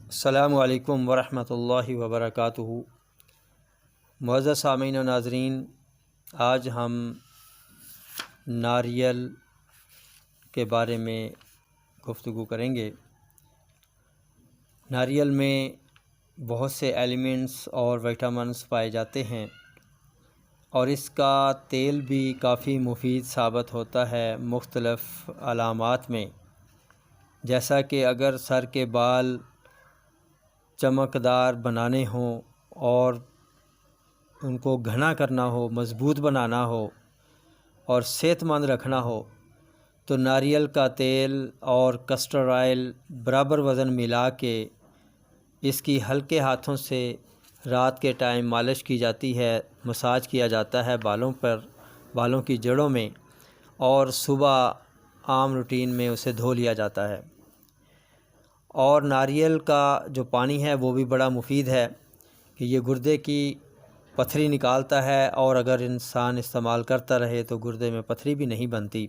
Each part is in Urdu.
السلام علیکم ورحمۃ اللہ وبرکاتہ۔ معزز سامعین و ناظرین، آج ہم ناریل کے بارے میں گفتگو کریں گے۔ ناریل میں بہت سے ایلیمنٹس اور وٹامنس پائے جاتے ہیں اور اس کا تیل بھی کافی مفید ثابت ہوتا ہے مختلف علامات میں، جیسا کہ اگر سر کے بال چمکدار بنانے ہوں اور ان کو گھنا کرنا ہو، مضبوط بنانا ہو اور صحت مند رکھنا ہو تو ناریل کا تیل اور کسٹر آئل برابر وزن ملا کے اس کی ہلکے ہاتھوں سے رات کے ٹائم مالش کی جاتی ہے، مساج کیا جاتا ہے بالوں پر، بالوں کی جڑوں میں، اور صبح عام روٹین میں اسے دھو لیا جاتا ہے۔ اور ناریل کا جو پانی ہے وہ بھی بڑا مفید ہے کہ یہ گردے کی پتھری نکالتا ہے، اور اگر انسان استعمال کرتا رہے تو گردے میں پتھری بھی نہیں بنتی،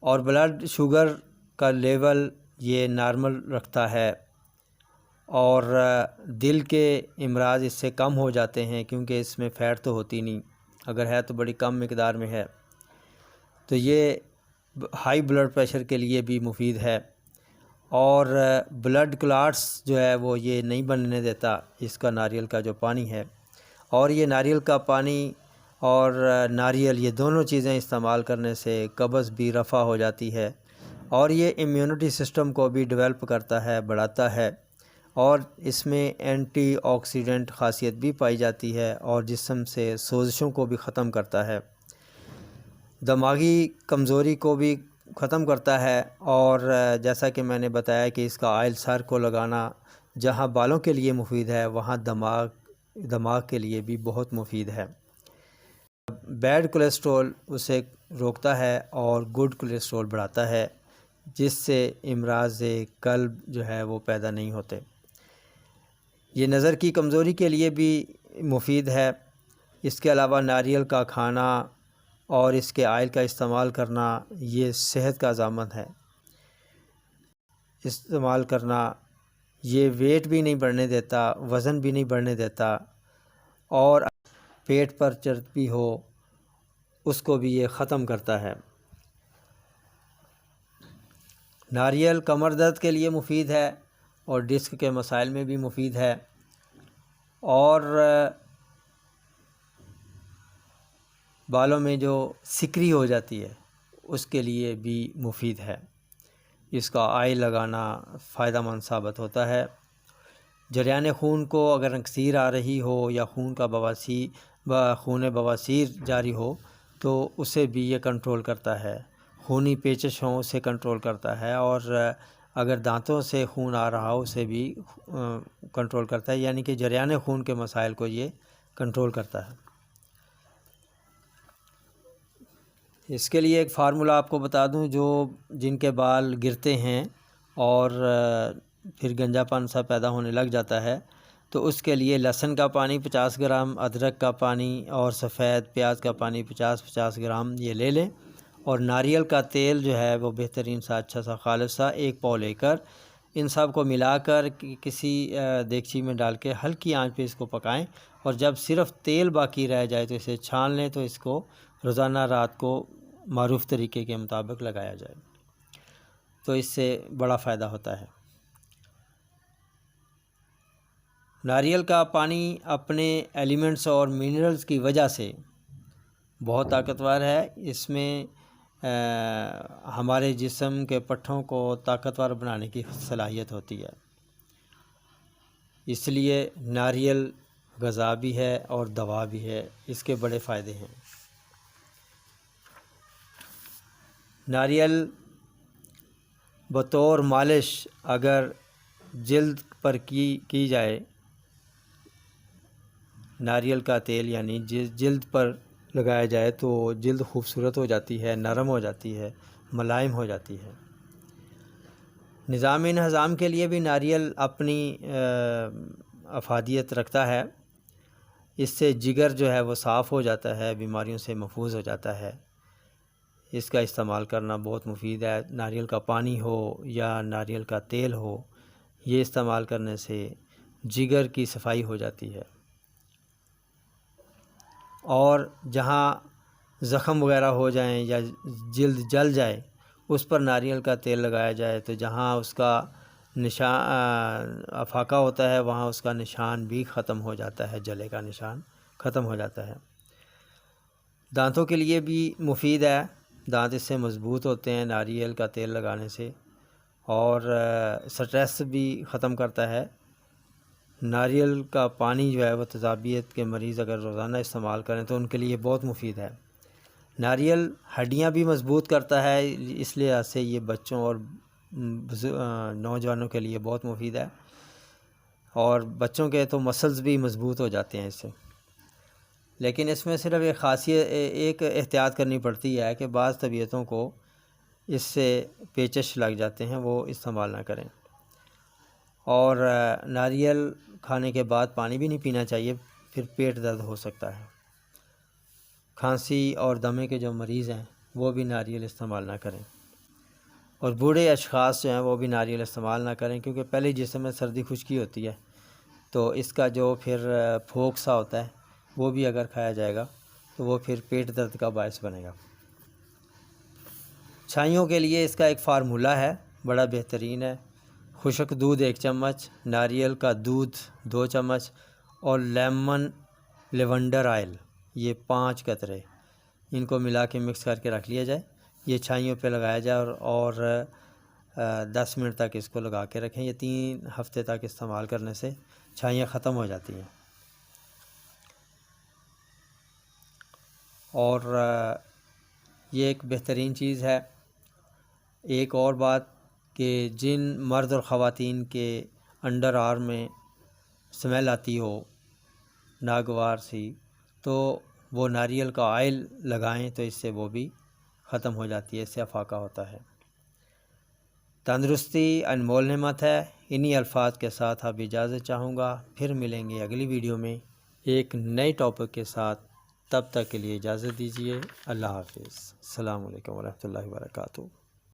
اور بلڈ شوگر کا لیول یہ نارمل رکھتا ہے، اور دل کے امراض اس سے کم ہو جاتے ہیں کیونکہ اس میں فیٹ تو ہوتی نہیں، اگر ہے تو بڑی کم مقدار میں ہے۔ تو یہ ہائی بلڈ پریشر کے لیے بھی مفید ہے، اور بلڈ کلاٹس جو ہے وہ یہ نہیں بننے دیتا اس کا ناریل کا جو پانی ہے۔ اور یہ ناریل کا پانی اور ناریل یہ دونوں چیزیں استعمال کرنے سے قبض بھی رفع ہو جاتی ہے، اور یہ امیونٹی سسٹم کو بھی ڈیولپ کرتا ہے، بڑھاتا ہے، اور اس میں اینٹی آکسیڈنٹ خاصیت بھی پائی جاتی ہے اور جسم سے سوزشوں کو بھی ختم کرتا ہے، دماغی کمزوری کو بھی ختم کرتا ہے، اور جیسا کہ میں نے بتایا کہ اس کا آئل سر کو لگانا جہاں بالوں کے لیے مفید ہے وہاں دماغ کے لیے بھی بہت مفید ہے۔ بیڈ کولیسٹرول اسے روکتا ہے اور گڈ کولیسٹرول بڑھاتا ہے، جس سے امراض قلب جو ہے وہ پیدا نہیں ہوتے۔ یہ نظر کی کمزوری کے لیے بھی مفید ہے۔ اس کے علاوہ ناریل کا کھانا اور اس کے آئل کا استعمال کرنا یہ صحت کا ضامن ہے۔ استعمال کرنا یہ ویٹ بھی نہیں بڑھنے دیتا، وزن بھی نہیں بڑھنے دیتا، اور پیٹ پر چربی ہو اس کو بھی یہ ختم کرتا ہے۔ ناریل کمر درد کے لیے مفید ہے اور ڈسک کے مسائل میں بھی مفید ہے، اور بالوں میں جو سکری ہو جاتی ہے اس کے لیے بھی مفید ہے۔ اس کا آئل لگانا فائدہ مند ثابت ہوتا ہے۔ جریان خون کو اگر نقصیر آ رہی ہو یا خون بواسیر جاری ہو تو اسے بھی یہ کنٹرول کرتا ہے، خونی پیچش ہوں اسے کنٹرول کرتا ہے، اور اگر دانتوں سے خون آ رہا ہو اسے بھی کنٹرول کرتا ہے، یعنی کہ جریان خون کے مسائل کو یہ کنٹرول کرتا ہے۔ اس کے لیے ایک فارمولہ آپ کو بتا دوں، جن کے بال گرتے ہیں اور پھر گنجا پن سا پیدا ہونے لگ جاتا ہے، تو اس کے لیے لہسن کا پانی 50 گرام، ادرک کا پانی اور سفید پیاز کا پانی 50 گرام یہ لے لیں، اور ناریل کا تیل جو ہے وہ بہترین سا اچھا سا خالص سا 1 پاؤ لے کر ان سب کو ملا کر کسی دیگچی میں ڈال کے ہلکی آنچ پہ اس کو پکائیں، اور جب صرف تیل باقی رہ جائے تو اسے چھان لیں، تو اس کو روزانہ رات کو معروف طریقے کے مطابق لگایا جائے تو اس سے بڑا فائدہ ہوتا ہے۔ ناریل کا پانی اپنے ایلیمنٹس اور منرلز کی وجہ سے بہت طاقتور ہے۔ اس میں ہمارے جسم کے پٹھوں کو طاقتور بنانے کی صلاحیت ہوتی ہے، اس لیے ناریل غذا بھی ہے اور دوا بھی ہے، اس کے بڑے فائدے ہیں۔ ناریل بطور مالش اگر جلد پر کی جائے، ناریل کا تیل یعنی جلد پر لگایا جائے تو جلد خوبصورت ہو جاتی ہے، نرم ہو جاتی ہے، ملائم ہو جاتی ہے۔ نظام ہضم کے لیے بھی ناریل اپنی افادیت رکھتا ہے، اس سے جگر جو ہے وہ صاف ہو جاتا ہے، بیماریوں سے محفوظ ہو جاتا ہے۔ اس کا استعمال کرنا بہت مفید ہے، ناریل کا پانی ہو یا ناریل کا تیل ہو یہ استعمال کرنے سے جگر کی صفائی ہو جاتی ہے، اور جہاں زخم وغیرہ ہو جائیں یا جلد جل جائے اس پر ناریل کا تیل لگایا جائے تو جہاں اس کا نشان افاقہ ہوتا ہے وہاں اس کا نشان بھی ختم ہو جاتا ہے، جلے کا نشان ختم ہو جاتا ہے۔ دانتوں کے لیے بھی مفید ہے، دانت اس سے مضبوط ہوتے ہیں ناریل کا تیل لگانے سے، اور سٹریس بھی ختم کرتا ہے۔ ناریل کا پانی جو ہے وہ تیزابیت کے مریض اگر روزانہ استعمال کریں تو ان کے لیے بہت مفید ہے۔ ناریل ہڈیاں بھی مضبوط کرتا ہے، اس لحاظ سے یہ بچوں اور نوجوانوں کے لیے بہت مفید ہے، اور بچوں کے تو مسلز بھی مضبوط ہو جاتے ہیں اس سے۔ لیکن اس میں صرف ایک احتیاط کرنی پڑتی ہے کہ بعض طبیعتوں کو اس سے پیچش لگ جاتے ہیں، وہ استعمال نہ کریں۔ اور ناریل کھانے کے بعد پانی بھی نہیں پینا چاہیے، پھر پیٹ درد ہو سکتا ہے۔ کھانسی اور دمے کے جو مریض ہیں وہ بھی ناریل استعمال نہ کریں، اور بوڑھے اشخاص جو ہیں وہ بھی ناریل استعمال نہ کریں، کیونکہ پہلے جسم میں سردی خشکی ہوتی ہے، تو اس کا جو پھر پھوک سا ہوتا ہے وہ بھی اگر کھایا جائے گا تو وہ پھر پیٹ درد کا باعث بنے گا۔ چھائیوں کے لیے اس کا ایک فارمولہ ہے، بڑا بہترین ہے۔ خشک دودھ 1 چمچ، ناریل کا دودھ 2 چمچ، اور لیونڈر آئل یہ 5 قطرے، ان کو ملا کے مکس کر کے رکھ لیا جائے۔ یہ چھائیوں پہ لگایا جائے اور 10 منٹ تک اس کو لگا کے رکھیں۔ یہ 3 ہفتے تک استعمال کرنے سے چھائیاں ختم ہو جاتی ہیں۔ اور یہ ایک بہترین چیز ہے۔ ایک اور بات کہ جن مرد اور خواتین کے انڈر آرم میں سمیل آتی ہو ناگوار سی، تو وہ ناریل کا آئل لگائیں تو اس سے وہ بھی ختم ہو جاتی ہے، اس سے افاقہ ہوتا ہے۔ تندرستی انمول نعمت ہے۔ انہی الفاظ کے ساتھ اب اجازت چاہوں گا، پھر ملیں گے اگلی ویڈیو میں ایک نئے ٹاپک کے ساتھ۔ تب تک کے لیے اجازت دیجیے، اللہ حافظ، السلام علیکم ورحمۃ اللہ وبرکاتہ۔